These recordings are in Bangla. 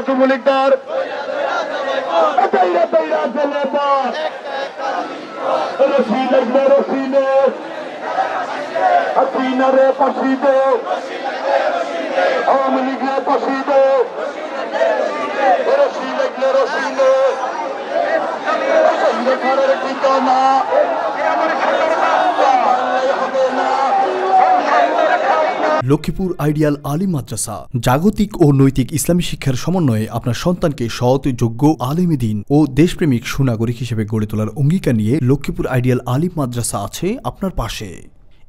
যুবলীগদার রশি লাগবে রশিনে হাসিনা রে ফাঁসি দে আওয়ামী লীগে ফাঁসি দে রশি লাগলে রশিনে ঘরের ঠিকানা লক্ষ্মীপুর আইডিয়াল আলিম মাদ্রাসা জাগতিক ও নৈতিক ইসলামী শিক্ষার সমন্বয়ে আপনার সন্তানকে সৎ, যোগ্য, আলেমে দ্বীন ও দেশপ্রেমিক সুনাগরিক হিসেবে গড়ে তোলার অঙ্গীকার নিয়ে লক্ষ্মীপুর আইডিয়াল আলিম মাদ্রাসা আছে আপনার পাশে।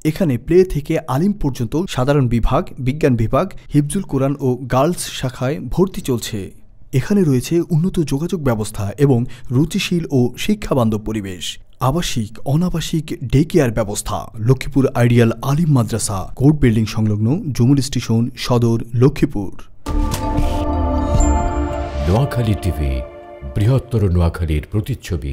এখানে প্লে থেকে আলিম পর্যন্ত সাধারণ বিভাগ, বিজ্ঞান বিভাগ, হিফজুল কোরআন ও গার্লস শাখায় ভর্তি চলছে। এখানে রয়েছে উন্নত যোগাযোগ ব্যবস্থা এবং রুচিশীল ও শিক্ষাবান্ধব পরিবেশ, আবাসিক অনাবাসিক ডে কেয়ার ব্যবস্থা। লক্ষ্মীপুর আইডিয়াল আলিম মাদ্রাসা, কোর্ট বিল্ডিং সংলগ্ন, জমুল স্টেশন, সদর, লক্ষ্মীপুর। নোয়াখালী টিভি, বৃহত্তর নোয়াখালীর প্রতিচ্ছবি।